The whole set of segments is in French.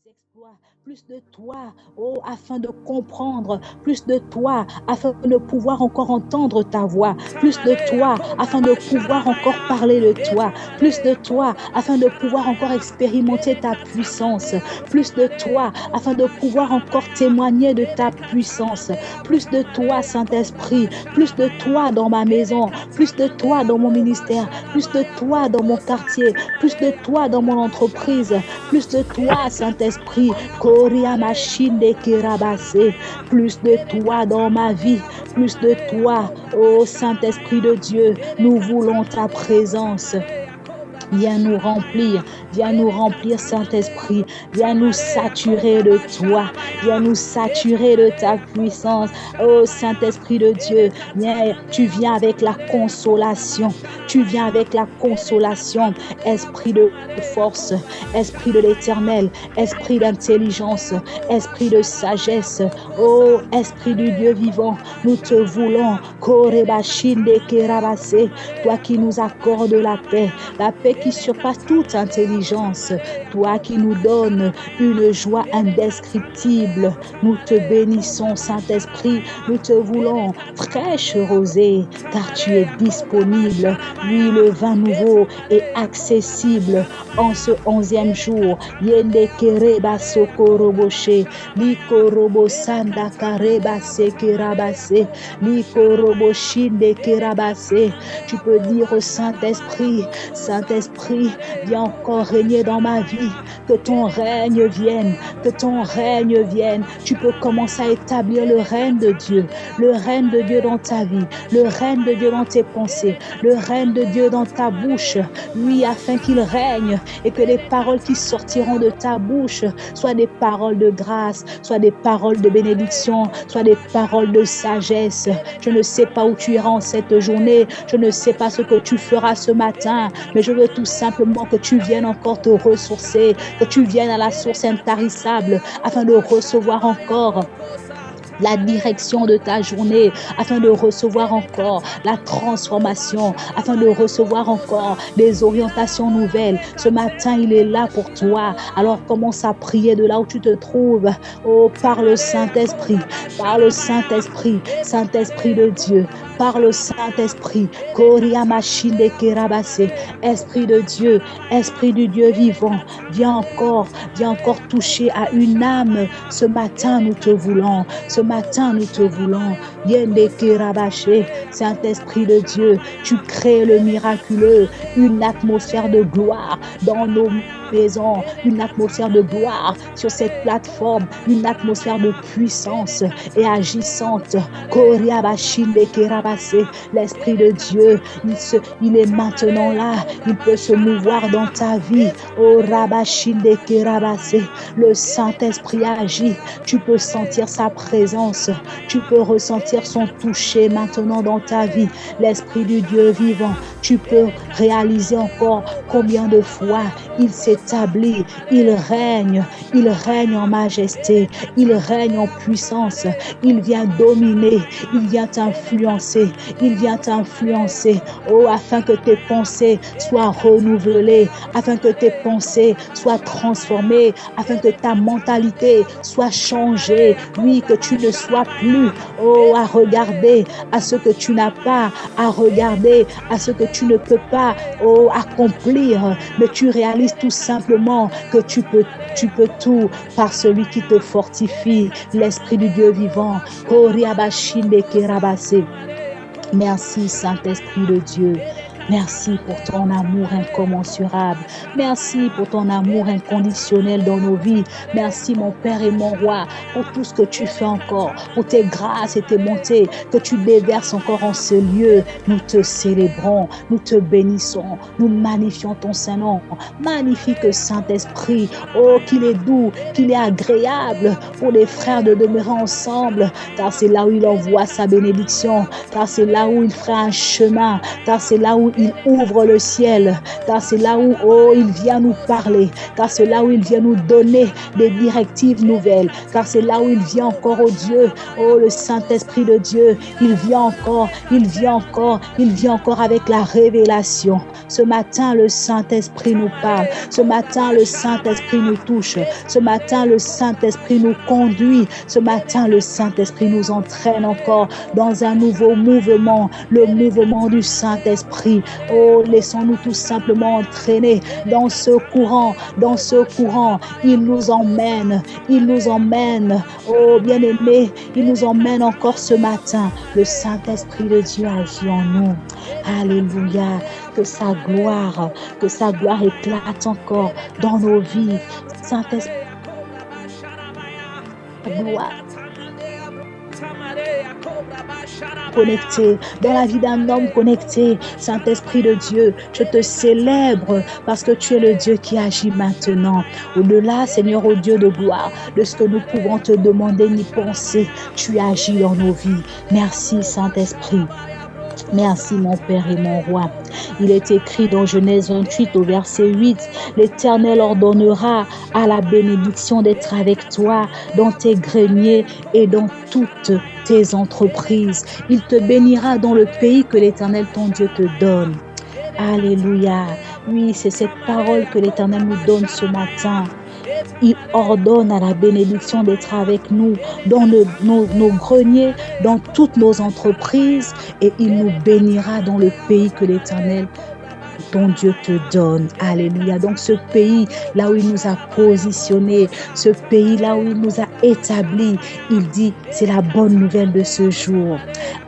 exploits, plus de toi, oh, afin de comprendre, plus de toi, afin de pouvoir encore entendre ta voix, plus de toi, afin de pouvoir encore parler de toi, plus de toi, afin de pouvoir encore expérimenter ta puissance, plus de toi, afin de pouvoir encore témoigner de ta puissance, plus de toi, Saint-Esprit, plus de toi dans ma maison, plus de toi dans mon ministère, plus de toi dans mon quartier, plus de toi dans mon entreprise, plus de toi, Saint-Esprit, Koria machine de Kirabase, plus de toi dans ma vie, plus de toi, ô Saint-Esprit de Dieu, nous voulons ta présence. Viens nous remplir, Saint-Esprit, viens nous saturer de toi, viens nous saturer de ta puissance. Oh Saint-Esprit de Dieu, tu viens avec la consolation, Esprit de force, Esprit de l'Éternel, Esprit d'intelligence, Esprit de sagesse, oh Esprit du Dieu vivant, nous te voulons, toi qui nous accordes la paix qui surpasse toute intelligence, toi qui nous donnes une joie indescriptible. Nous te bénissons, Saint-Esprit, nous te voulons fraîche rosée, car tu es disponible. Oui, le vin nouveau est accessible en ce 11e jour. Yende kereba sokoroboshe, likorobo sanda kareba sekerabase, likorobo shinde kerabase. Tu peux dire au Saint-Esprit, Saint-Esprit, viens encore régner dans ma vie, que ton règne vienne, Tu peux commencer à établir le règne de Dieu dans ta vie, le règne de Dieu dans tes pensées, le règne de Dieu dans ta bouche, oui, afin qu'il règne et que les paroles qui sortiront de ta bouche soient des paroles de grâce, soient des paroles de bénédiction, soient des paroles de sagesse. Je ne sais pas où tu iras en cette journée, je ne sais pas ce que tu feras ce matin, mais je veux tout simplement que tu viennes encore te ressourcer, que tu viennes à la source intarissable afin de recevoir encore la direction de ta journée, afin de recevoir encore la transformation, afin de recevoir encore des orientations nouvelles. Ce matin, il est là pour toi. Alors commence à prier de là où tu te trouves. Oh, par le Saint-Esprit, Saint-Esprit de Dieu, par le Saint-Esprit, Koria machine de Kerabase, Esprit de Dieu, Esprit du Dieu vivant, viens encore toucher à une âme. Ce matin, nous te voulons. Yende Kerabaché, Saint-Esprit de Dieu, tu crées le miraculeux, une atmosphère de gloire dans nos maisons, une atmosphère de gloire sur cette plateforme, une atmosphère de puissance et agissante. L'Esprit de Dieu, il est maintenant là, il peut se mouvoir dans ta vie. Oh Rabashinde Kerabase, le Saint-Esprit agit, tu peux sentir sa présence, tu peux ressentir son toucher maintenant dans ta vie. L'Esprit du Dieu vivant, tu peux réaliser encore combien de fois il s'établit, il règne en majesté, il règne en puissance, il vient dominer, il vient t'influencer, oh, afin que tes pensées soient renouvelées, afin que tes pensées soient transformées, afin que ta mentalité soit changée, oui, que tu ne sois plus, oh, à regarder à ce que tu n'as pas, à regarder à ce que tu ne peux pas, oh, accomplir, mais tu réalises tout simplement que tu peux tout par celui qui te fortifie, l'Esprit du Dieu vivant. Merci Saint-Esprit de Dieu. Merci pour ton amour incommensurable. Merci pour ton amour inconditionnel dans nos vies. Merci mon Père et mon Roi pour tout ce que tu fais encore, pour tes grâces et tes bontés que tu déverses encore en ce lieu. Nous te célébrons, nous te bénissons, nous magnifions ton Saint-Nom. Magnifique Saint-Esprit, oh qu'il est doux, qu'il est agréable pour les frères de demeurer ensemble, car c'est là où il envoie sa bénédiction, car c'est là où il fera un chemin, car c'est là où il ouvre le ciel, car c'est là où, il vient nous parler, car c'est là où il vient nous donner des directives nouvelles, car c'est là où il vient encore, Dieu, le Saint-Esprit de Dieu, il vient encore, il vient encore, il vient encore avec la révélation. Ce matin, le Saint-Esprit nous parle, ce matin, le Saint-Esprit nous touche, ce matin, le Saint-Esprit nous conduit, ce matin, le Saint-Esprit nous entraîne encore dans un nouveau mouvement, le mouvement du Saint-Esprit. Laissons-nous tout simplement entraîner dans ce courant, il nous emmène, bien-aimé, il nous emmène encore ce matin. Le Saint-Esprit de Dieu agit en nous. Alléluia, que sa gloire éclate encore dans nos vies. Saint-Esprit, gloire connecté, dans la vie d'un homme connecté. Saint-Esprit de Dieu, je te célèbre parce que tu es le Dieu qui agit maintenant. Au-delà, Seigneur, au Dieu de gloire, de ce que nous pouvons te demander ni penser, tu agis dans nos vies. Merci, Saint-Esprit. Merci mon Père et mon Roi. Il est écrit dans Genèse 28 au verset 8, l'Éternel ordonnera à la bénédiction d'être avec toi dans tes greniers et dans toutes tes entreprises. Il te bénira dans le pays que l'Éternel ton Dieu te donne. Alléluia. Oui, c'est cette parole que l'Éternel nous donne ce matin. Il ordonne à la bénédiction d'être avec nous dans nos greniers, dans toutes nos entreprises, et il nous bénira dans le pays que l'Éternel, ton Dieu, te donne. Alléluia. Donc ce pays là où il nous a positionnés, ce pays là où il nous a établis, il dit, c'est la bonne nouvelle de ce jour.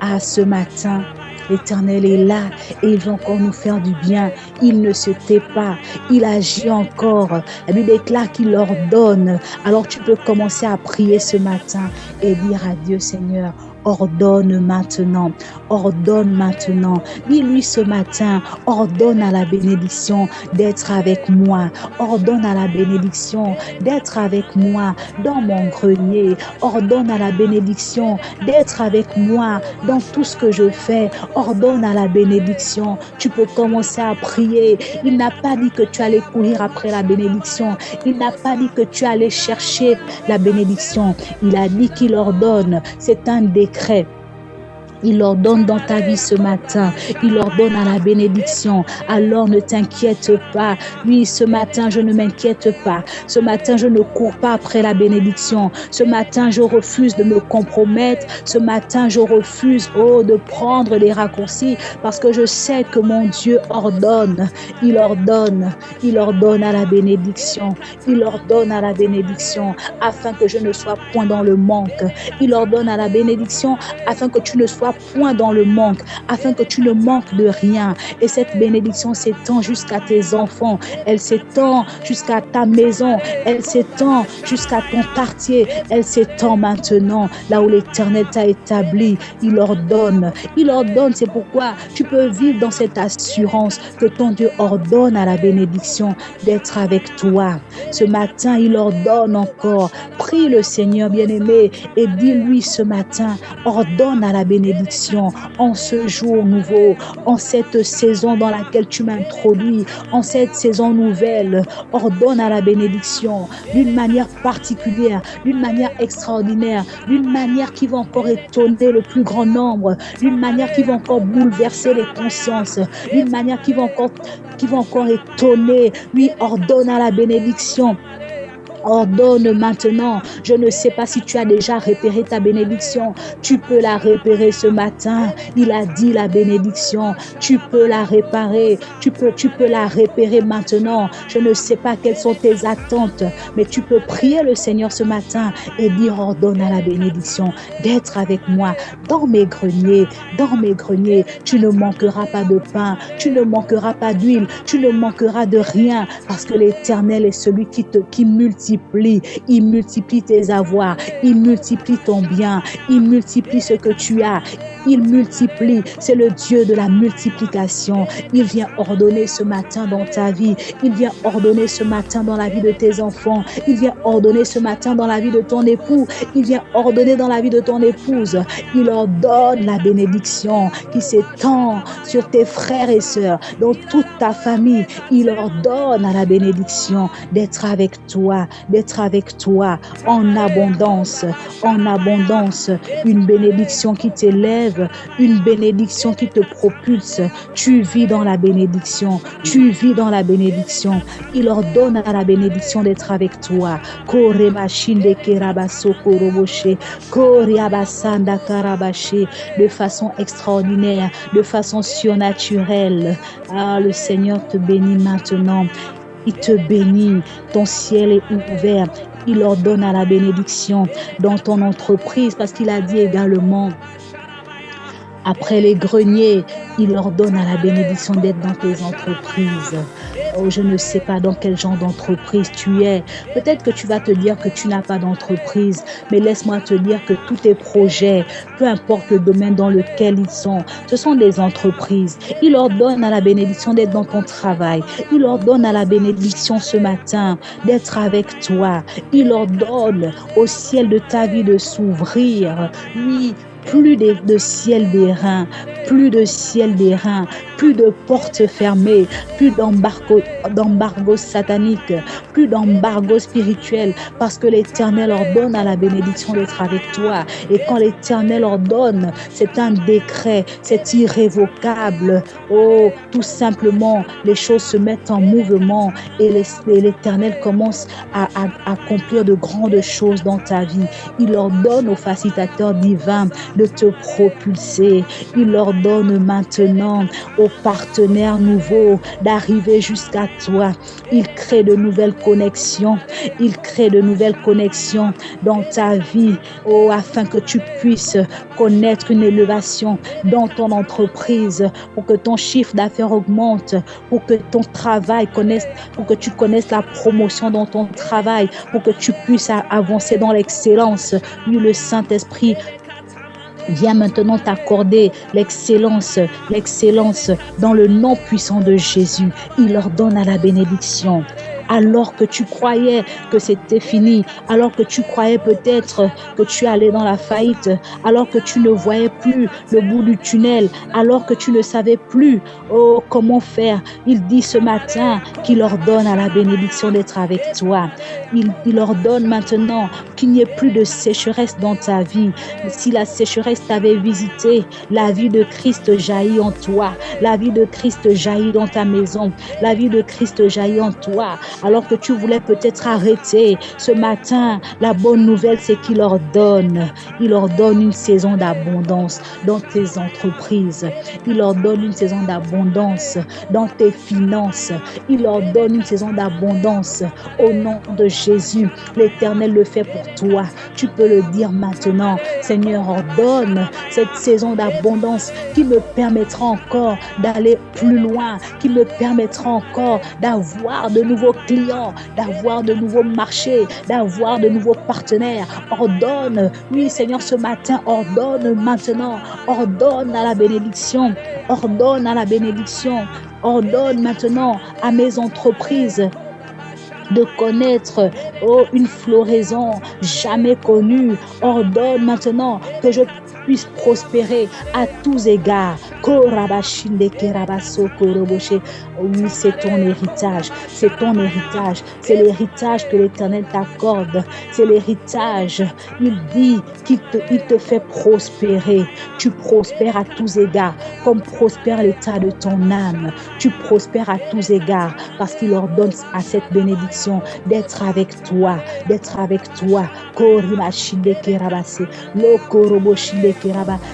À ce matin, l'Éternel est là et il veut encore nous faire du bien. Il ne se tait pas. Il agit encore. La Bible déclare qu'il ordonne. Alors tu peux commencer à prier ce matin et dire à Dieu, Seigneur, ordonne maintenant. Ordonne maintenant. Dis-lui ce matin, ordonne à la bénédiction d'être avec moi. Ordonne à la bénédiction d'être avec moi dans mon grenier. Ordonne à la bénédiction d'être avec moi dans tout ce que je fais. Ordonne à la bénédiction. Tu peux commencer à prier. Il n'a pas dit que tu allais courir après la bénédiction. Il n'a pas dit que tu allais chercher la bénédiction. Il a dit qu'il ordonne. C'est un décret. Il ordonne dans ta vie ce matin. Il ordonne à la bénédiction. Alors ne t'inquiète pas. Oui, ce matin, je ne m'inquiète pas. Ce matin, je ne cours pas après la bénédiction. Ce matin, je refuse de me compromettre. Ce matin, je refuse, de prendre des raccourcis parce que je sais que mon Dieu ordonne. Il ordonne. Il ordonne à la bénédiction. Il ordonne à la bénédiction afin que je ne sois point dans le manque. Il ordonne à la bénédiction afin que tu ne sois point dans le manque, afin que tu ne manques de rien. Et cette bénédiction s'étend jusqu'à tes enfants, elle s'étend jusqu'à ta maison, elle s'étend jusqu'à ton quartier, elle s'étend maintenant là où l'Éternel t'a établi. Il ordonne, c'est pourquoi tu peux vivre dans cette assurance que ton Dieu ordonne à la bénédiction d'être avec toi. Ce matin, il ordonne encore. Prie le Seigneur bien-aimé et dis-lui ce matin, ordonne à la bénédiction en ce jour nouveau, en cette saison dans laquelle tu m'introduis, en cette saison nouvelle. Ordonne à la bénédiction d'une manière particulière, d'une manière extraordinaire, d'une manière qui va encore étonner le plus grand nombre, d'une manière qui va encore bouleverser les consciences, d'une manière qui va encore étonner. Oui, ordonne à la bénédiction. Ordonne maintenant. Je ne sais pas si tu as déjà repéré ta bénédiction. Tu peux la repérer ce matin. Il a dit la bénédiction. Tu peux la réparer. Tu peux la repérer maintenant. Je ne sais pas quelles sont tes attentes, mais tu peux prier le Seigneur ce matin et dire ordonne à la bénédiction d'être avec moi dans mes greniers. Dans mes greniers, tu ne manqueras pas de pain. Tu ne manqueras pas d'huile. Tu ne manqueras de rien parce que l'Éternel est celui qui multiplie il multiplie tes avoirs, il multiplie ton bien, il multiplie ce que tu as, il multiplie. C'est le Dieu de la multiplication. Il vient ordonner ce matin dans ta vie, il vient ordonner ce matin dans la vie de tes enfants, il vient ordonner ce matin dans la vie de ton époux, il vient ordonner dans la vie de ton épouse. Il ordonne la bénédiction qui s'étend sur tes frères et sœurs, dans toute ta famille. Il ordonne à la bénédiction d'être avec toi en abondance, une bénédiction qui t'élève, une bénédiction qui te propulse. Tu vis dans la bénédiction, Il ordonne à la bénédiction d'être avec toi. De façon extraordinaire, de façon surnaturelle. Ah, le Seigneur te bénit maintenant. Il te bénit. Ton ciel est ouvert. Il ordonne à la bénédiction dans ton entreprise, parce qu'il a dit également, après les greniers, il ordonne à la bénédiction d'être dans tes entreprises. Oh, je ne sais pas dans quel genre d'entreprise tu es. Peut-être que tu vas te dire que tu n'as pas d'entreprise, mais laisse-moi te dire que tous tes projets, peu importe le domaine dans lequel ils sont, ce sont des entreprises. Il ordonne à la bénédiction d'être dans ton travail. Il ordonne à la bénédiction ce matin d'être avec toi. Il ordonne au ciel de ta vie de s'ouvrir. Oui, plus de ciel d'airain, plus de portes fermées, plus d'embargo satanique, plus d'embargo spirituel, parce que l'Éternel ordonne à la bénédiction d'être avec toi. Et quand l'Éternel ordonne, c'est un décret, c'est irrévocable. Oh, tout simplement, les choses se mettent en mouvement et l'Éternel commence à accomplir de grandes choses dans ta vie. Il ordonne aux facilitateurs divins de te propulser. Il ordonne maintenant aux partenaires nouveaux d'arriver jusqu'à toi. Il crée de nouvelles connexions. Dans ta vie, oh, afin que tu puisses connaître une élévation dans ton entreprise, pour que ton chiffre d'affaires augmente, pour que ton travail pour que tu connaisses la promotion dans ton travail, pour que tu puisses avancer dans l'excellence. Oui, le Saint-Esprit viens maintenant t'accorder l'excellence dans le nom puissant de Jésus. Il ordonne à la bénédiction. Alors que tu croyais que c'était fini, alors que tu croyais peut-être que tu allais dans la faillite, alors que tu ne voyais plus le bout du tunnel, alors que tu ne savais plus comment faire, il dit ce matin qu'il ordonne à la bénédiction d'être avec toi. Il ordonne maintenant qu'il n'y ait plus de sécheresse dans ta vie. Si la sécheresse t'avait visité, la vie de Christ jaillit en toi, la vie de Christ jaillit dans ta maison, la vie de Christ jaillit en toi. Alors que tu voulais peut-être arrêter, ce matin, la bonne nouvelle, c'est qu'il ordonne. Il ordonne une saison d'abondance dans tes entreprises. Il ordonne une saison d'abondance dans tes finances. Il ordonne une saison d'abondance au nom de Jésus. L'Éternel le fait pour toi. Tu peux le dire maintenant. Seigneur, ordonne cette saison d'abondance qui me permettra encore d'aller plus loin, qui me permettra encore d'avoir de nouveaux clients, d'avoir de nouveaux marchés, d'avoir de nouveaux partenaires. Ordonne, oui Seigneur, ce matin, ordonne maintenant, ordonne à la bénédiction, ordonne maintenant à mes entreprises de connaître une floraison jamais connue. Ordonne maintenant que je puisse prospérer à tous égards. Oui, c'est ton héritage. C'est l'héritage que l'Éternel t'accorde. C'est l'héritage. Il dit qu'il te fait prospérer. Tu prospères à tous égards, comme prospère l'état de ton âme. Tu prospères à tous égards parce qu'il ordonne à cette bénédiction d'être avec toi.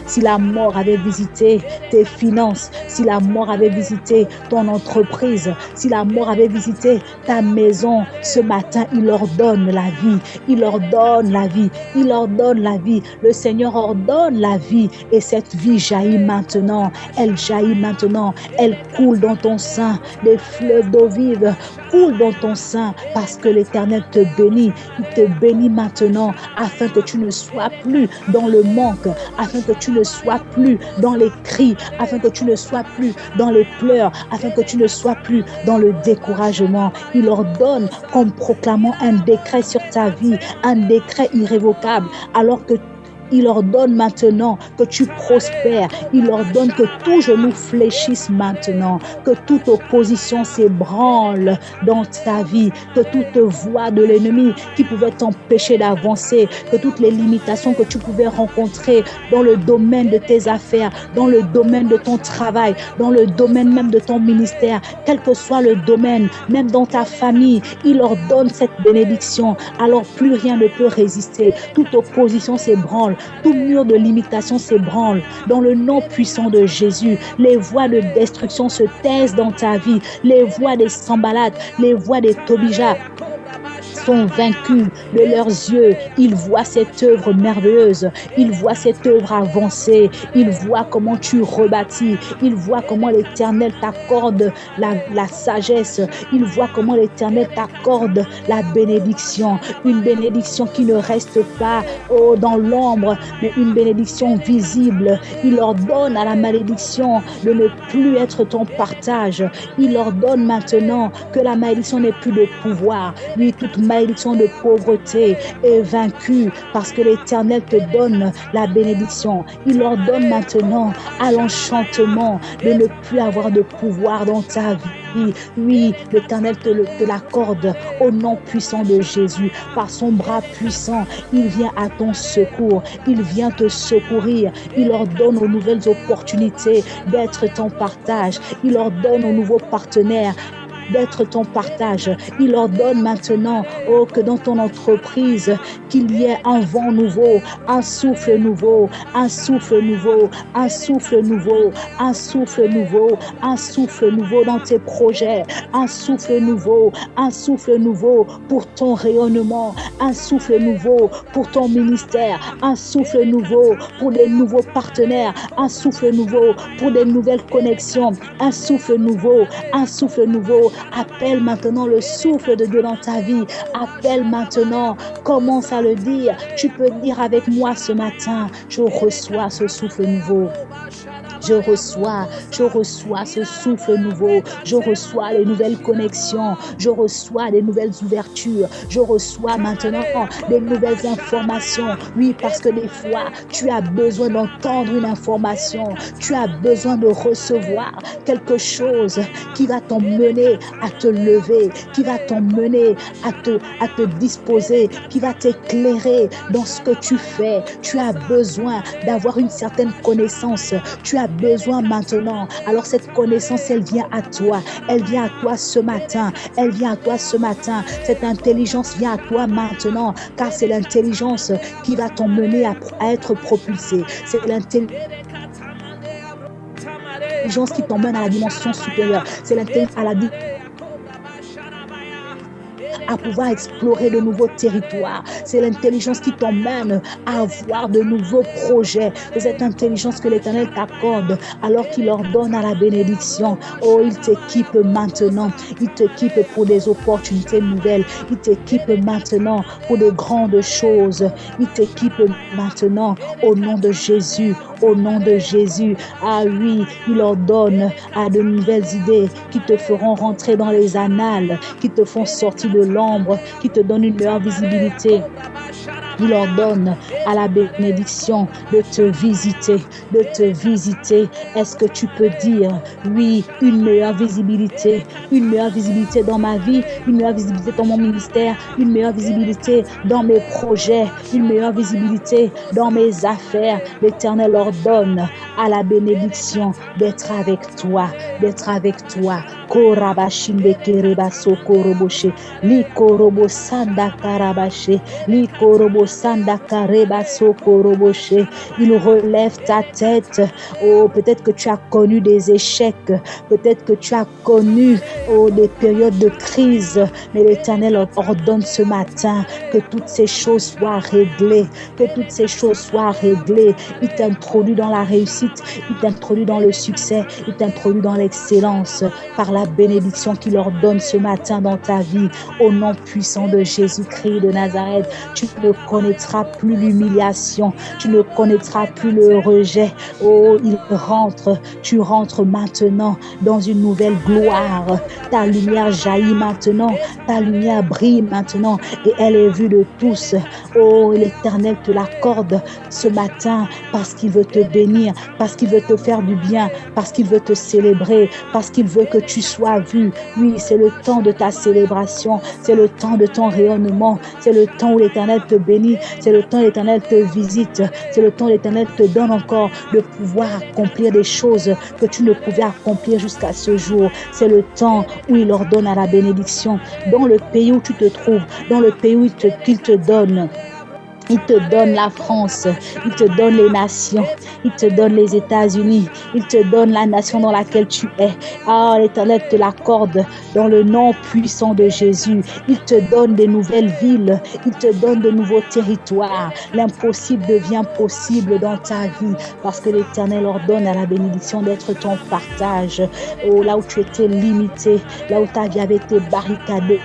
Si la mort avait visité tes finances, si la mort avait visité ton entreprise, si la mort avait visité ta maison, ce matin, il ordonne la vie. Il ordonne la vie. Il ordonne la vie. Le Seigneur ordonne la vie et cette vie jaillit maintenant. Elle jaillit maintenant. Elle coule dans ton sein. Des fleuves d'eau vive coulent dans ton sein parce que l'Éternel te bénit. Il te bénit maintenant afin que tu ne sois plus dans le manque, afin que tu ne sois plus dans les cris, afin que tu ne sois plus dans les pleurs, afin que tu ne sois plus dans le découragement. Il ordonne comme proclamant un décret sur ta vie, un décret irrévocable, alors que il ordonne maintenant que tu prospères. Il ordonne que tout genou fléchisse maintenant, que toute opposition s'ébranle dans ta vie, que toute voix de l'ennemi qui pouvait t'empêcher d'avancer, que toutes les limitations que tu pouvais rencontrer dans le domaine de tes affaires, dans le domaine de ton travail, dans le domaine même de ton ministère, quel que soit le domaine, même dans ta famille, il ordonne cette bénédiction. Alors plus rien ne peut résister. Toute opposition s'ébranle. Tout mur de limitation s'ébranle. Dans le nom puissant de Jésus, les voies de destruction se taisent dans ta vie. Les voies des Sanballat, les voies des Tobija sont vaincus de leurs yeux. Ils voient cette œuvre merveilleuse. Ils voient cette œuvre avancer. Ils voient comment tu rebâtis. Ils voient comment l'Éternel t'accorde la sagesse. Ils voient comment l'Éternel t'accorde la bénédiction. Une bénédiction qui ne reste pas dans l'ombre, mais une bénédiction visible. Il ordonne à la malédiction de ne plus être ton partage. Il ordonne maintenant que la malédiction n'ait plus de pouvoir. Oui, toute malédiction de pauvreté est vaincue parce que l'Éternel te donne la bénédiction. Il ordonne maintenant à l'enchantement de ne plus avoir de pouvoir dans ta vie. Oui, l'Éternel te l'accorde au nom puissant de Jésus. Par son bras puissant, il vient à ton secours. Il vient te secourir. Il ordonne aux nouvelles opportunités d'être ton partage. Il ordonne aux nouveaux partenaires d'être ton partage. Il ordonne maintenant que dans ton entreprise, qu'il y ait un vent nouveau, un souffle nouveau, un souffle nouveau, un souffle nouveau, un souffle nouveau, un souffle nouveau dans tes projets, un souffle nouveau pour ton rayonnement, un souffle nouveau pour ton ministère, un souffle nouveau pour des nouveaux partenaires, un souffle nouveau pour des nouvelles connexions, un souffle nouveau, un souffle nouveau. Appelle maintenant le souffle de Dieu dans ta vie. Appelle maintenant. Commence à le dire. Tu peux dire avec moi ce matin, je reçois ce souffle nouveau. Je reçois ce souffle nouveau. Je reçois les nouvelles connexions. Je reçois des nouvelles ouvertures. Je reçois maintenant des nouvelles informations. Oui, parce que des fois, tu as besoin d'entendre une information. Tu as besoin de recevoir quelque chose qui va t'emmener à te lever, qui va t'emmener à te disposer, qui va t'éclairer dans ce que tu fais. Tu as besoin d'avoir une certaine connaissance. Tu as besoin maintenant. Alors cette connaissance, elle vient à toi. Elle vient à toi ce matin. Elle vient à toi ce matin. Cette intelligence vient à toi maintenant. Car c'est l'intelligence qui va t'emmener à être propulsé. C'est l'intelligence qui t'emmène à la dimension supérieure. C'est l'intelligence à pouvoir explorer de nouveaux territoires. C'est l'intelligence qui t'emmène à avoir de nouveaux projets. C'est cette intelligence que l'Éternel t'accorde alors qu'il ordonne à la bénédiction. Oh, il t'équipe maintenant. Il t'équipe pour des opportunités nouvelles. Il t'équipe maintenant pour de grandes choses. Il t'équipe maintenant au nom de Jésus. Au nom de Jésus. Ah oui, il ordonne à de nouvelles idées qui te feront rentrer dans les annales, qui te font sortir de l'ombre, qui te donnent une meilleure visibilité. Il ordonne à la bénédiction de te visiter, de te visiter. Est-ce que tu peux dire, oui, une meilleure visibilité dans ma vie, une meilleure visibilité dans mon ministère, une meilleure visibilité dans mes projets, une meilleure visibilité dans mes affaires. L'Éternel ordonne à la bénédiction d'être avec toi, d'être avec toi. Korabashinde kereba sokoroboshe, li korobo sanda karabashe, li korobo Oh, Sanda Kareba Sokoroboshe. Il relève ta tête. Oh, peut-être que tu as connu des échecs. Peut-être que tu as connu des périodes de crise. Mais l'Éternel ordonne ce matin que toutes ces choses soient réglées. Que toutes ces choses soient réglées. Il t'introduit dans la réussite. Il t'introduit dans le succès. Il t'introduit dans l'excellence par la bénédiction qu'il ordonne ce matin dans ta vie. Au nom puissant de Jésus-Christ de Nazareth, tu ne connaîtras plus l'humiliation. Tu ne connaîtras plus le rejet. Oh, tu rentres maintenant dans une nouvelle gloire. Ta lumière jaillit maintenant. Ta lumière brille maintenant et elle est vue de tous. Oh, l'Éternel te l'accorde ce matin parce qu'il veut te bénir, parce qu'il veut te faire du bien, parce qu'il veut te célébrer, parce qu'il veut que tu sois vu. Oui, c'est le temps de ta célébration, c'est le temps de ton rayonnement, c'est le temps où l'Éternel te bénit, c'est le temps où l'Éternel te visite, c'est le temps où l'Éternel te donne encore de pouvoir accomplir des choses que tu ne pouvais accomplir jusqu'à ce jour. C'est le temps où il ordonne à la bénédiction dans le pays où tu te trouves, dans le pays où qu'il te donne. Il te donne la France, il te donne les nations, il te donne les États-Unis, il te donne la nation dans laquelle tu es. Ah, l'Éternel te l'accorde dans le nom puissant de Jésus. Il te donne des nouvelles villes, il te donne de nouveaux territoires. L'impossible devient possible dans ta vie parce que l'Éternel ordonne à la bénédiction d'être ton partage. Oh, là où tu étais limité, là où ta vie avait été barricadée,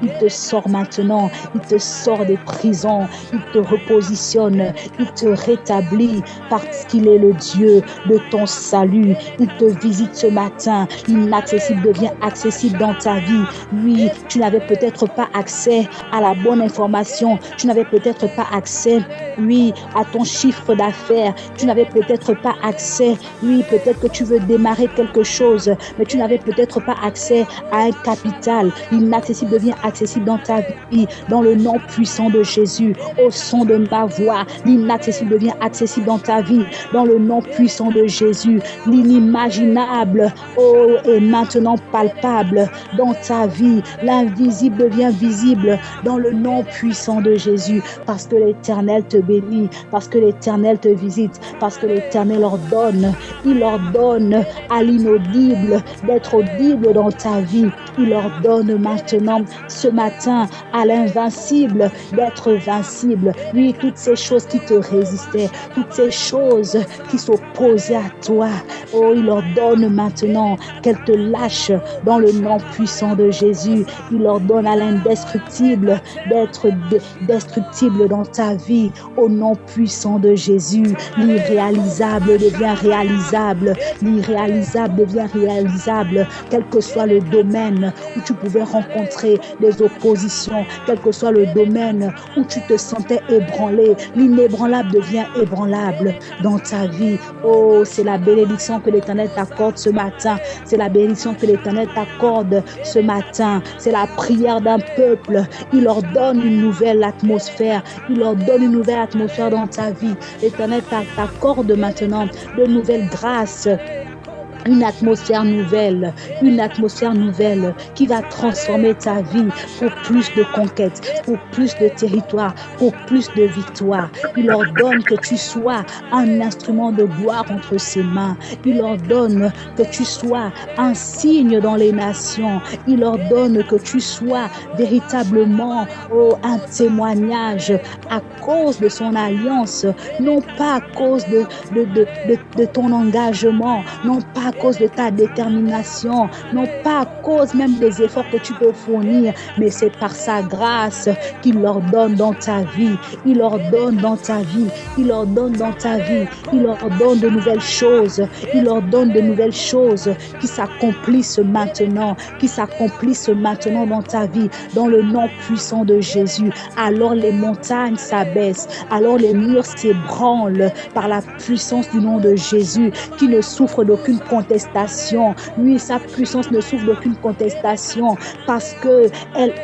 il te sort maintenant, il te sort des prisons, il te repositionne, il te rétablit parce qu'il est le Dieu de ton salut. Il te visite ce matin. L'inaccessible devient accessible dans ta vie. Oui, tu n'avais peut-être pas accès à la bonne information. Tu n'avais peut-être pas accès, oui, à ton chiffre d'affaires. Tu n'avais peut-être pas accès, oui, peut-être que tu veux démarrer quelque chose, mais tu n'avais peut-être pas accès à un capital. L'inaccessible devient accessible dans ta vie, dans le nom puissant de Jésus. Au son de ma voix, l'inaccessible devient accessible dans ta vie, dans le nom puissant de Jésus. L'inimaginable, oh, est maintenant palpable dans ta vie. L'invisible devient visible dans le nom puissant de Jésus, parce que l'Éternel te bénit, parce que l'Éternel te visite, parce que l'Éternel ordonne. Il ordonne à l'inaudible d'être audible dans ta vie. Il ordonne maintenant, ce matin, à l'invincible d'être vincible. Oui, toutes ces choses qui te résistaient, toutes ces choses qui s'opposaient à toi, oh, il ordonne maintenant qu'elles te lâchent dans le nom puissant de Jésus. Il ordonne à l'indestructible d'être destructible dans ta vie au nom puissant de Jésus. L'irréalisable devient réalisable. L'irréalisable devient réalisable, quel que soit le domaine où tu pouvais rencontrer des oppositions, quel que soit le domaine où tu te sentais ébranlé. L'inébranlable devient ébranlable dans ta vie. Oh, c'est la bénédiction que l'Éternel t'accorde ce matin. C'est la bénédiction que l'Éternel t'accorde ce matin. C'est la prière d'un peuple. Il leur donne une nouvelle atmosphère. Il leur donne une nouvelle atmosphère dans ta vie. L'Éternel t'accorde maintenant de nouvelles grâces. Une atmosphère nouvelle qui va transformer ta vie pour plus de conquêtes, pour plus de territoire, pour plus de victoire. Il ordonne que tu sois un instrument de gloire entre ses mains. Il ordonne que tu sois un signe dans les nations. Il ordonne que tu sois véritablement un témoignage à cause de son alliance, non pas à cause de ton engagement, non pas à cause de ta détermination, non pas à cause même des efforts que tu peux fournir, mais c'est par sa grâce qu'il ordonne dans ta vie. Il ordonne dans ta vie. Il ordonne dans ta vie. Il ordonne de nouvelles choses. Il ordonne de nouvelles choses qui s'accomplissent maintenant, dans ta vie, dans le nom puissant de Jésus. Alors les montagnes s'abaissent, alors les murs s'ébranlent par la puissance du nom de Jésus, qui ne souffre d'aucune condamnation contestation. Oui, sa puissance ne souffre d'aucune contestation parce que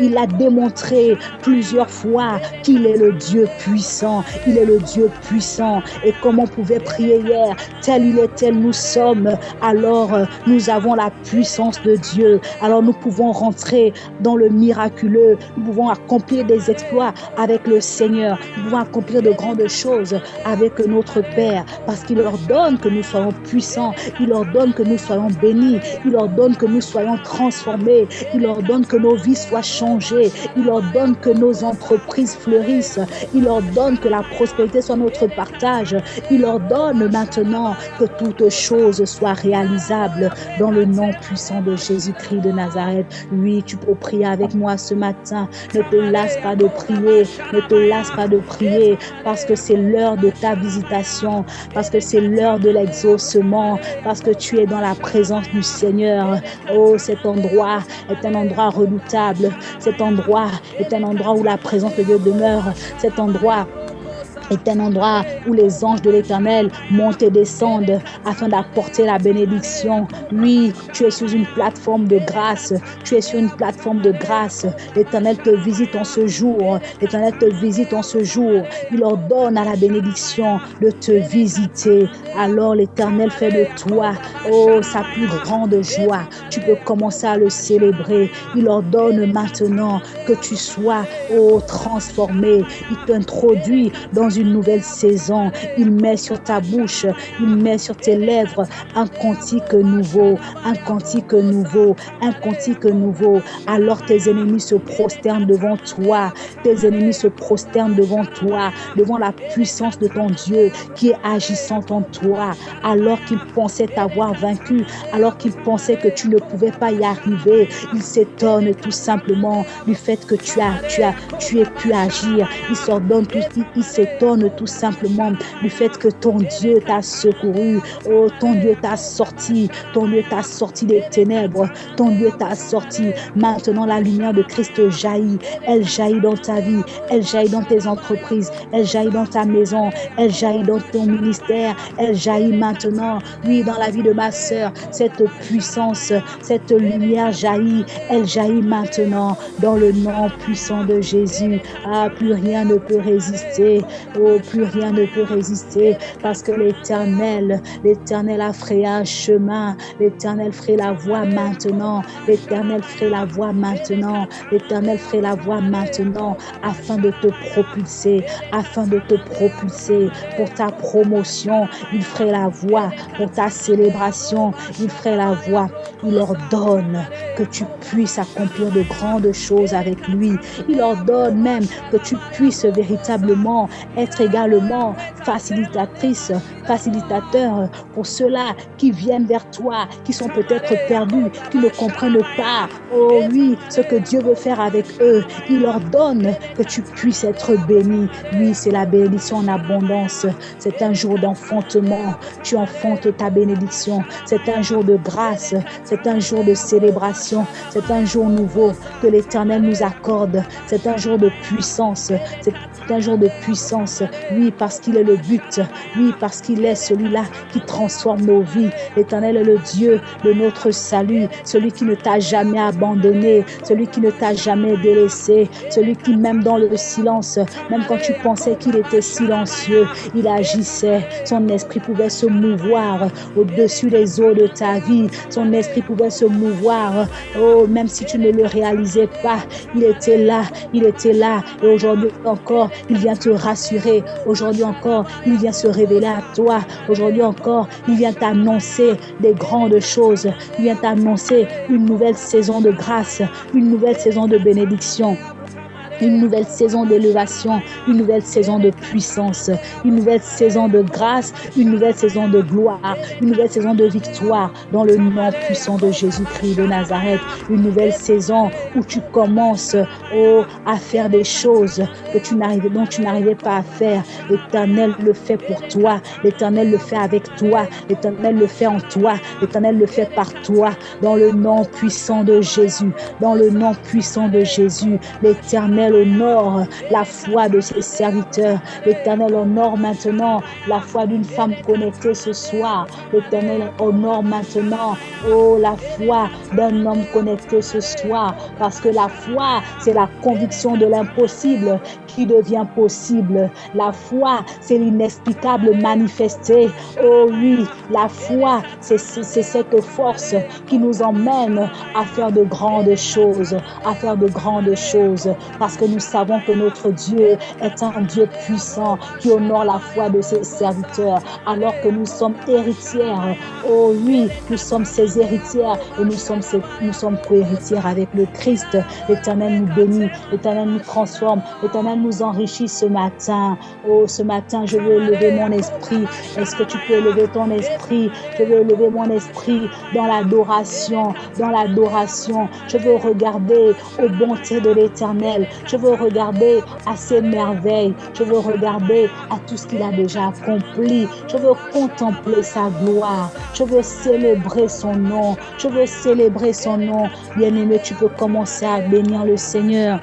il a démontré plusieurs fois qu'il est le Dieu puissant. Il est le Dieu puissant. Et comme on pouvait prier hier, tel il est, tel nous sommes, alors nous avons la puissance de Dieu. Alors nous pouvons rentrer dans le miraculeux. Nous pouvons accomplir des exploits avec le Seigneur. Nous pouvons accomplir de grandes choses avec notre Père parce qu'il ordonne que nous soyons puissants. Il ordonne que nous soyons bénis. Il ordonne que nous soyons transformés. Il ordonne que nos vies soient changées. Il ordonne que nos entreprises fleurissent. Il ordonne que la prospérité soit notre partage. Il ordonne maintenant que toutes choses soient réalisables dans le nom puissant de Jésus-Christ de Nazareth. Oui, tu peux prier avec moi ce matin. Ne te lasse pas de prier. Ne te lasse pas de prier parce que c'est l'heure de ta visitation, parce que c'est l'heure de l'exaucement, parce que tu es dans la présence du Seigneur. Oh, cet endroit est un endroit redoutable. Cet endroit est un endroit où la présence de Dieu demeure. Cet endroit est un endroit où les anges de l'Éternel montent et descendent afin d'apporter la bénédiction. Oui, tu es sur une plateforme de grâce. Tu es sur une plateforme de grâce. L'Éternel te visite en ce jour. L'Éternel te visite en ce jour. Il ordonne à la bénédiction de te visiter. Alors l'Éternel fait de toi, oh, sa plus grande joie. Tu peux commencer à le célébrer. Il ordonne maintenant que tu sois, oh, transformé. Il t'introduit dans une nouvelle saison. Il met sur ta bouche, il met sur tes lèvres un cantique nouveau, un cantique nouveau, un cantique nouveau. Alors tes ennemis se prosternent devant toi. Tes ennemis se prosternent devant toi, devant la puissance de ton Dieu qui est agissante en toi. Alors qu'ils pensaient t'avoir vaincu, alors qu'ils pensaient que tu ne pouvais pas y arriver, ils s'étonnent tout simplement du fait que tu aies pu agir. Ils s'étonnent tout simplement du fait que ton Dieu t'a secouru. Oh, ton Dieu t'a sorti. Ton Dieu t'a sorti des ténèbres. Ton Dieu t'a sorti. Maintenant, la lumière de Christ jaillit. Elle jaillit dans ta vie. Elle jaillit dans tes entreprises. Elle jaillit dans ta maison. Elle jaillit dans ton ministère. Elle jaillit maintenant. Oui, dans la vie de ma sœur, cette puissance, cette lumière jaillit. Elle jaillit maintenant dans le nom puissant de Jésus. Ah, plus rien ne peut résister. Oh, plus rien ne peut résister parce que l'Éternel a frayé un chemin. L'Éternel ferait la voie maintenant. L'Éternel ferait la voie maintenant. L'Éternel ferait la voie maintenant afin de te propulser, pour ta promotion. Il ferait la voie pour ta célébration. Il ferait la voie. Il ordonne que tu puisses accomplir de grandes choses avec lui. Il ordonne même que tu puisses véritablement être également facilitateur pour ceux-là qui viennent vers toi, qui sont peut-être perdus, qui ne comprennent pas, oh oui, ce que Dieu veut faire avec eux. Il ordonne que tu puisses être béni. Oui, c'est la bénédiction en abondance. C'est un jour d'enfantement. Tu enfantes ta bénédiction. C'est un jour de grâce. C'est un jour de célébration. C'est un jour nouveau que l'Éternel nous accorde. C'est un jour de puissance. C'est un jour de puissance. Oui, parce qu'il est le but. Oui, parce qu'il est celui-là qui transforme nos vies. L'Éternel est le Dieu de notre salut. Celui qui ne t'a jamais abandonné. Celui qui ne t'a jamais délaissé. Celui qui, même dans le silence, même quand tu pensais qu'il était silencieux, il agissait. Son esprit pouvait se mouvoir au-dessus des eaux de ta vie. Son esprit pouvait se mouvoir. Oh, même si tu ne le réalisais pas, il était là. Il était là. Et aujourd'hui encore, il vient te rassurer. Aujourd'hui encore, il vient se révéler à toi. Aujourd'hui encore, il vient t'annoncer des grandes choses. Il vient t'annoncer une nouvelle saison de grâce, une nouvelle saison de bénédiction. Une nouvelle saison d'élévation, une nouvelle saison de puissance, une nouvelle saison de grâce, une nouvelle saison de gloire, une nouvelle saison de victoire dans le nom puissant de Jésus-Christ de Nazareth. Une nouvelle saison où tu commences à faire des choses dont tu n'arrivais pas à faire. L'Éternel le fait pour toi. L'Éternel le fait avec toi. L'Éternel le fait en toi. L'Éternel le fait par toi. Dans le nom puissant de Jésus. Dans le nom puissant de Jésus. L'Éternel L'Éternel honore la foi de ses serviteurs. L'Éternel honore maintenant la foi d'une femme connectée ce soir. L'Éternel honore maintenant, oh, la foi d'un homme connecté ce soir. Parce que la foi, c'est la conviction de l'impossible qui devient possible. La foi, c'est l'inexplicable manifesté. Oh oui, la foi, c'est cette force qui nous emmène à faire de grandes choses, à faire de grandes choses. Parce que nous savons que notre Dieu est un Dieu puissant qui honore la foi de ses serviteurs, alors que nous sommes héritières. Oh oui, nous sommes ses héritières et nous sommes co-héritières avec le Christ. L'Éternel nous bénit, l'Éternel nous transforme, l'Éternel nous enrichit ce matin. Oh, ce matin, je veux lever mon esprit. Est-ce que tu peux lever ton esprit? Je veux lever mon esprit dans l'adoration, dans l'adoration. Je veux regarder aux bontés de l'Éternel. Je veux regarder à ses merveilles. Je veux regarder à tout ce qu'il a déjà accompli. Je veux contempler sa gloire. Je veux célébrer son nom. Je veux célébrer son nom. Bien-aimé, tu peux commencer à bénir le Seigneur.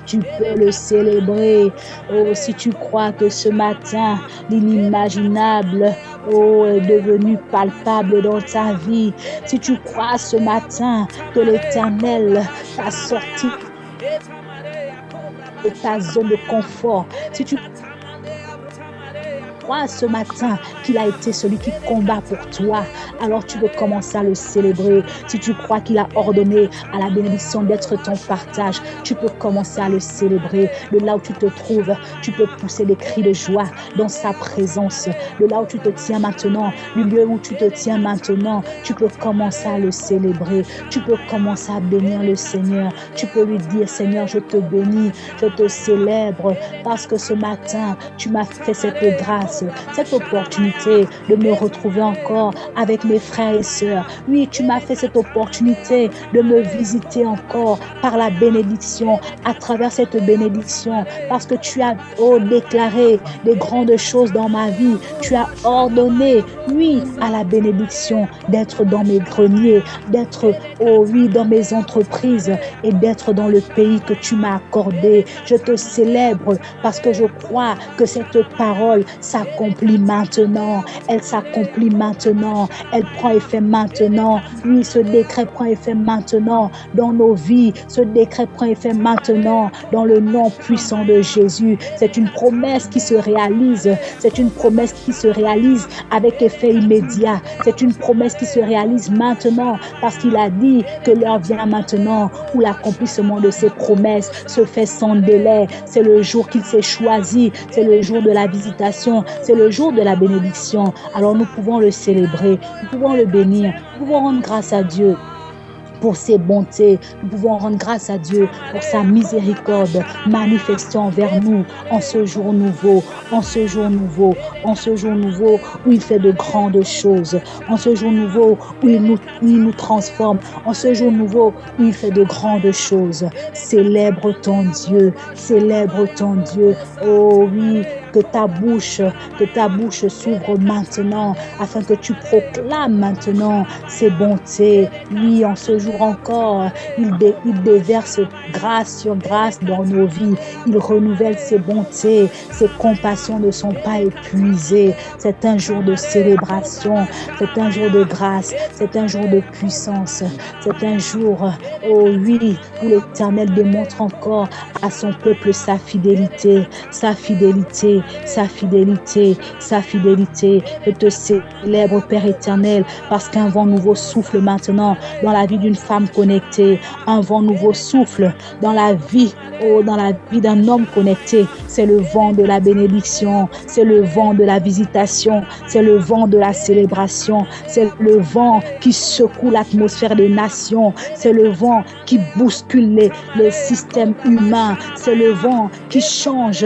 Tu peux le célébrer. Oh, si tu crois que ce matin, l'inimaginable, oh, est devenu palpable dans ta vie. Si tu crois ce matin que l'Éternel t'a sorti de ta zone de confort. Si tu crois ce matin qu'il a été celui qui combat pour toi, alors tu veux commencer à le célébrer. Si tu crois qu'il a ordonné à la bénédiction d'être ton partage, tu peux commencer à le célébrer. De là où tu te trouves, tu peux pousser des cris de joie dans sa présence. De là où tu te tiens maintenant, du lieu où tu te tiens maintenant, tu peux commencer à le célébrer. Tu peux commencer à bénir le Seigneur. Tu peux lui dire: Seigneur, je te bénis, je te célèbre parce que ce matin, tu m'as fait cette grâce, cette opportunité de me retrouver encore avec mes frères et sœurs. Oui, tu m'as fait cette opportunité de me visiter encore par la bénédiction, à travers cette bénédiction, parce que tu as déclaré des grandes choses dans ma vie. Tu as ordonné, oui, à la bénédiction d'être dans mes greniers, d'être, oh oui, dans mes entreprises et d'être dans le pays que tu m'as accordé. Je te célèbre parce que je crois que cette parole s'accomplit maintenant. Elle s'accomplit maintenant. Elle prend effet maintenant. Oui, ce décret prend effet maintenant dans nos vies. Ce décret prend effet maintenant dans le nom puissant de Jésus. C'est une promesse qui se réalise. C'est une promesse qui se réalise avec effet immédiat. C'est une promesse qui se réalise maintenant parce qu'il a dit que l'heure vient maintenant où l'accomplissement de ses promesses se fait sans délai. C'est le jour qu'il s'est choisi. C'est le jour de la visitation. C'est le jour de la bénédiction. Alors nous pouvons le célébrer. Nous pouvons le bénir. Nous pouvons rendre grâce à Dieu pour ses bontés. Nous pouvons rendre grâce à Dieu pour sa miséricorde manifestée envers nous en ce jour nouveau, en ce jour nouveau, en ce jour nouveau où il fait de grandes choses, en ce jour nouveau où il nous transforme, en ce jour nouveau où il fait de grandes choses. Célèbre ton Dieu, célèbre ton Dieu. Oh oui, que ta bouche s'ouvre maintenant afin que tu proclames maintenant ses bontés. Oui, en ce jour encore, il déverse grâce sur grâce dans nos vies. Il renouvelle ses bontés, ses compassions ne sont pas épuisées. C'est un jour de célébration, c'est un jour de grâce, c'est un jour de puissance, c'est un jour, oh oui, où l'Éternel démontre encore à son peuple sa fidélité, sa fidélité, sa fidélité, sa fidélité. Je te célèbre, Père éternel, parce qu'un vent nouveau souffle maintenant dans la vie d'une femme connectée. Un vent nouveau souffle dans la vie, dans la vie d'un homme connecté. C'est le vent de la bénédiction, c'est le vent de la visitation, c'est le vent de la célébration, c'est le vent qui secoue l'atmosphère des nations, c'est le vent qui bouscule les systèmes humains, c'est le vent qui change,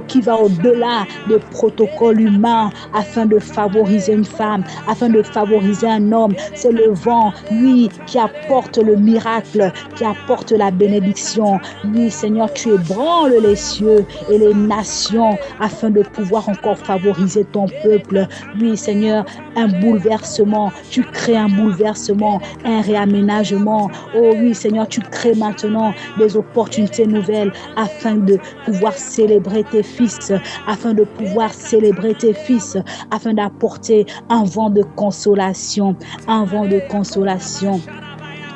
qui va au-delà des protocoles humains afin de favoriser une femme, afin de favoriser un homme. C'est le vent, lui, qui a apporte le miracle, qui apporte la bénédiction. Oui, Seigneur, tu ébranles les cieux et les nations afin de pouvoir encore favoriser ton peuple. Oui, Seigneur, un bouleversement. Tu crées un bouleversement, un réaménagement. Oh oui, Seigneur, tu crées maintenant des opportunités nouvelles afin de pouvoir célébrer tes fils, afin de pouvoir célébrer tes fils, afin d'apporter un vent de consolation, un vent de consolation.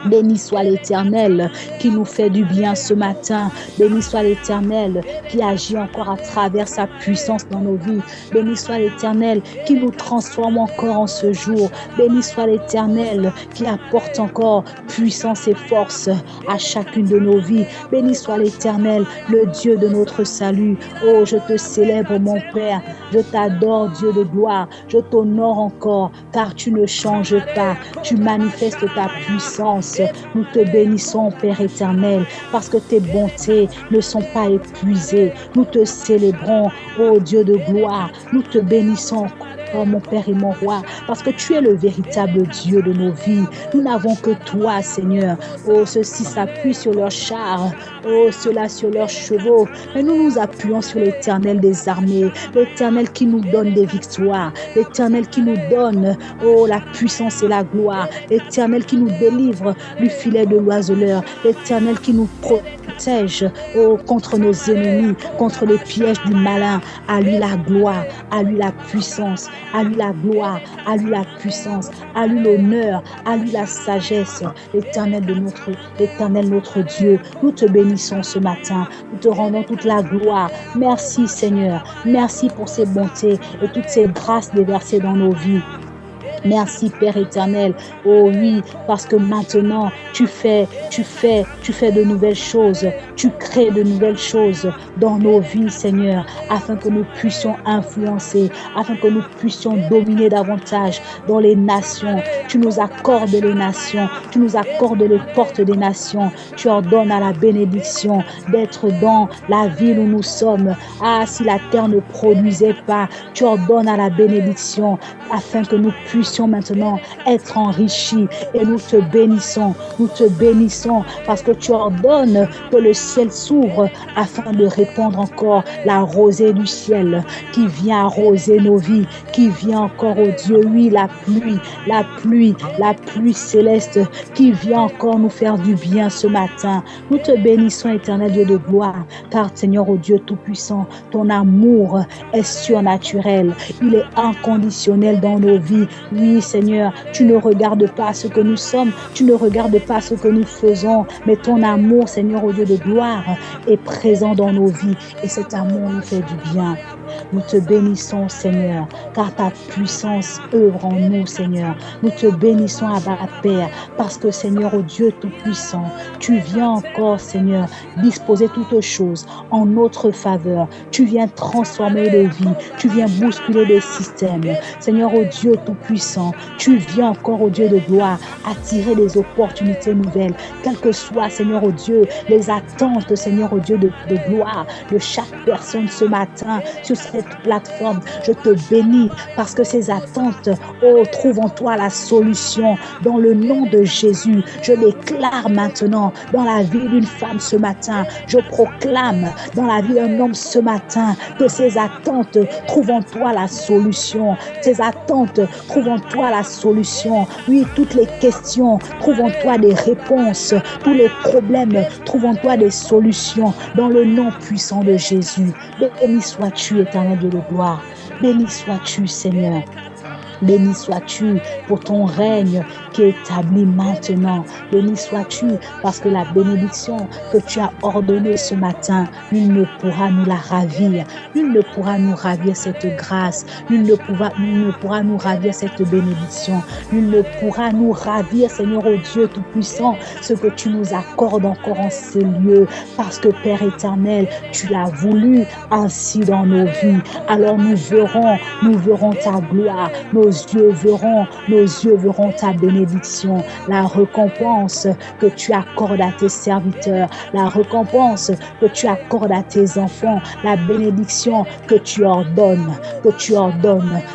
Béni soit l'Éternel qui nous fait du bien ce matin. Béni soit l'Éternel qui agit encore à travers sa puissance dans nos vies. Béni soit l'Éternel qui nous transforme encore en ce jour. Béni soit l'Éternel qui apporte encore puissance et force à chacune de nos vies. Béni soit l'Éternel, le Dieu de notre salut. Oh, je te célèbre mon Père. Je t'adore, Dieu de gloire. Je t'honore encore car tu ne changes pas. Tu manifestes ta puissance. Nous te bénissons, Père éternel, parce que tes bontés ne sont pas épuisées. Nous te célébrons, ô Dieu de gloire. Nous te bénissons, oh mon Père et mon Roi, parce que tu es le véritable Dieu de nos vies. Nous n'avons que toi, Seigneur. Oh, ceux-ci s'appuient sur leurs chars, oh, ceux-là sur leurs chevaux. Mais nous nous appuyons sur l'Éternel des armées, l'Éternel qui nous donne des victoires, l'Éternel qui nous donne, oh, la puissance et la gloire, l'Éternel qui nous délivre du filet de l'oiseleur, l'Éternel qui nous protège, oh, contre nos ennemis, contre les pièges du malin. À lui la gloire, à lui la puissance, à lui la gloire, à lui la puissance, à lui l'honneur, à lui la sagesse. L'Éternel notre Dieu, nous te bénissons ce matin, nous te rendons toute la gloire. Merci Seigneur, merci pour ces bontés et toutes ces grâces déversées dans nos vies. Merci Père éternel. Oh oui, parce que maintenant tu fais de nouvelles choses. Tu crées de nouvelles choses dans nos vies, Seigneur, afin que nous puissions influencer, afin que nous puissions dominer davantage dans les nations. Tu nous accordes les nations, tu nous accordes les portes des nations. Tu ordonnes à la bénédiction d'être dans la ville où nous sommes. Ah, si la terre ne produisait pas, tu ordonnes à la bénédiction afin que nous puissions maintenant être enrichis et nous te bénissons parce que tu ordonnes que le ciel s'ouvre afin de répandre encore la rosée du ciel qui vient arroser nos vies, qui vient encore, oh Dieu, oui, la pluie céleste qui vient encore nous faire du bien ce matin. Nous te bénissons, éternel Dieu de gloire, car Seigneur, oh Dieu tout-puissant, ton amour est surnaturel, il est inconditionnel dans nos vies. Oui, Seigneur, tu ne regardes pas ce que nous sommes, tu ne regardes pas ce que nous faisons, mais ton amour, Seigneur, au Dieu de gloire, est présent dans nos vies et cet amour nous fait du bien. Nous te bénissons, Seigneur, car ta puissance œuvre en nous, Seigneur. Nous te bénissons, Abba Père, parce que, Seigneur, oh Dieu Tout-Puissant, tu viens encore, Seigneur, disposer toutes choses en notre faveur. Tu viens transformer les vies, tu viens bousculer les systèmes. Seigneur, oh Dieu Tout-Puissant, tu viens encore, oh Dieu de gloire, attirer des opportunités nouvelles, quelles que soient, Seigneur, oh Dieu, les attentes, Seigneur, oh Dieu de gloire de chaque personne ce matin sur cette plateforme. Je te bénis parce que ces attentes, oh, trouvent en toi la solution. Dans le nom de Jésus, je déclare maintenant dans la vie d'une femme ce matin, je proclame dans la vie d'un homme ce matin que ces attentes trouvent en toi la solution. Ces attentes trouvent en toi la solution. Oui, toutes les questions trouvent en toi des réponses. Tous les problèmes trouvent en toi des solutions. Dans le nom puissant de Jésus, béni sois-tu, éternel Dieu de gloire. Béni sois-tu, Seigneur. Béni sois-tu pour ton règne qui est établi maintenant. Béni sois-tu parce que la bénédiction que tu as ordonnée ce matin, nul ne pourra nous la ravir. Nul ne pourra nous ravir cette grâce. Nul ne pourra nous ravir cette bénédiction. Nul ne pourra nous ravir, Seigneur, oh Dieu Tout-Puissant, ce que tu nous accordes encore en ces lieux. Parce que, Père éternel, tu l'as voulu ainsi dans nos vies. Alors nous verrons ta gloire. Nos yeux verront ta bénédiction. bénédiction, la récompense que tu accordes à tes serviteurs, la récompense que tu accordes à tes enfants, la bénédiction que tu ordonnes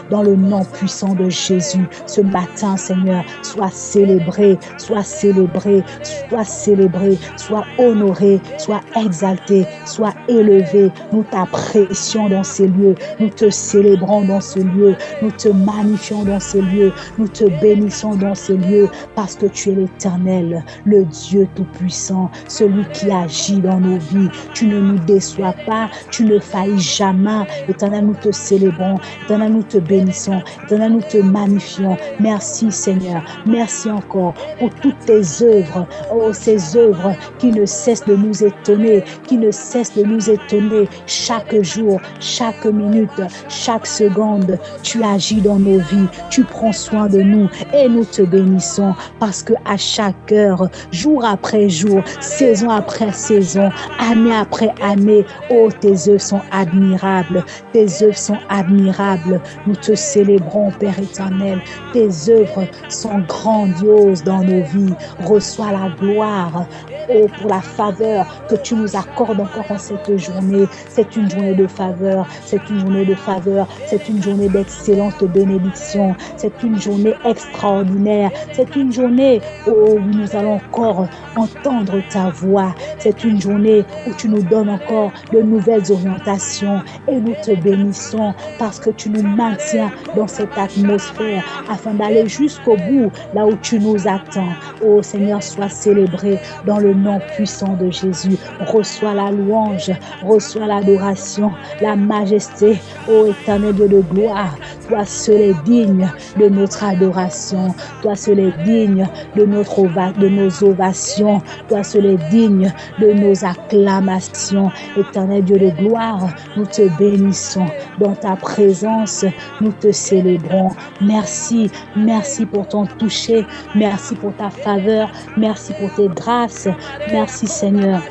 dans le nom puissant de Jésus. Ce matin, Seigneur, sois célébré, sois célébré, sois célébré, sois honoré, sois exalté, sois élevé. Nous t'apprécions dans ces lieux, nous te célébrons dans ce lieu, nous te magnifions dans ces lieux, nous te bénissons dans ces lieux parce que tu es l'Éternel, le Dieu Tout-Puissant, celui qui agit dans nos vies. Tu ne nous déçois pas, tu ne faillis jamais. Éternel, nous te célébrons, Éternel, nous te bénissons, Éternel, nous te magnifions. Merci Seigneur, merci encore pour toutes tes œuvres, oh ces œuvres qui ne cessent de nous étonner, qui ne cessent de nous étonner chaque jour, chaque minute, chaque seconde. Tu agis dans nos vies, tu prends soin de nous et nous te bénissons parce que à chaque heure, jour après jour, saison après saison, année après année, oh tes œuvres sont admirables, tes œuvres sont admirables. Nous te célébrons, Père éternel, tes œuvres sont grandioses dans nos vies. Reçois la gloire. Oh, pour la faveur que tu nous accordes encore en cette journée. C'est une journée de faveur, c'est une journée de faveur, c'est une journée d'excellente bénédiction, c'est une journée extraordinaire, c'est une journée où nous allons encore entendre ta voix, c'est une journée où tu nous donnes encore de nouvelles orientations et nous te bénissons parce que tu nous maintiens dans cette atmosphère afin d'aller jusqu'au bout, là où tu nous attends. Oh Seigneur, sois célébré dans le nom puissant de Jésus. Reçois la louange, reçois l'adoration, la majesté, ô éternel Dieu de gloire. Toi seul est digne de notre adoration, toi seul est digne de nos ovations, toi seul est digne de nos acclamations. Éternel Dieu de gloire, nous te bénissons. Dans ta présence, nous te célébrons. Merci, merci pour ton toucher, merci pour ta faveur, merci pour tes grâces. Merci Seigneur,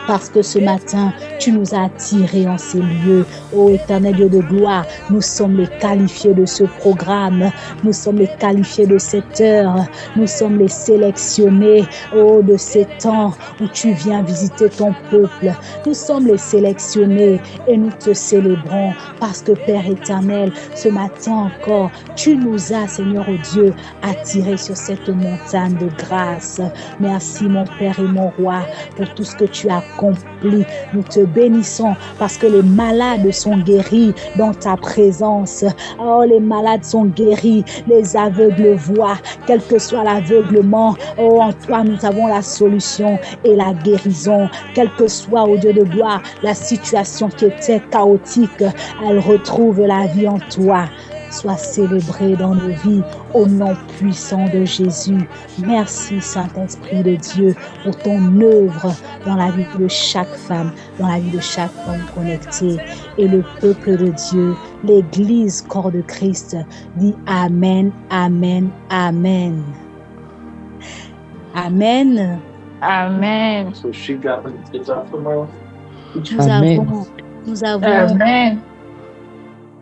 parce que ce matin, tu nous as attirés en ces lieux. Ô éternel Dieu de gloire, nous sommes les qualifiés de ce programme. Nous sommes les qualifiés de cette heure. Nous sommes les sélectionnés, oh, de ces temps où tu viens visiter ton peuple. Nous sommes les sélectionnés et nous te célébrons parce que Père éternel, ce matin encore, tu nous as, Seigneur oh Dieu, attirés sur cette montagne de grâce. Merci mon Père et mon Roi pour tout ce que tu as accompli. Nous te bénissons parce que les malades sont guéris dans ta présence. Oh, les malades sont guéris, les aveugles voient, quel que soit l'aveuglement. Oh, en toi, nous avons la solution et la guérison. Quel que soit, au Dieu de gloire, la situation qui était chaotique, elle retrouve la vie en toi. Sois célébré dans nos vies au nom puissant de Jésus. Merci Saint-Esprit de Dieu pour ton œuvre dans la vie de chaque femme, dans la vie de chaque homme connecté. Et le peuple de Dieu, l'Église corps de Christ, dit Amen, Amen, Amen. Amen. Amen.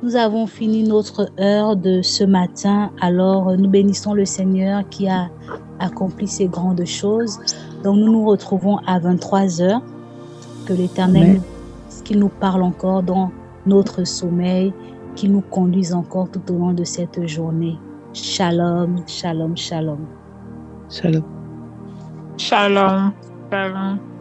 Nous avons fini notre heure de ce matin. Alors, nous bénissons le Seigneur qui a accompli ces grandes choses. Donc, nous nous retrouvons à 23h. Que l'Éternel, qu'il nous parle encore dans notre sommeil, qu'il nous conduise encore tout au long de cette journée. Shalom, shalom, shalom. Shalom. Shalom. Shalom.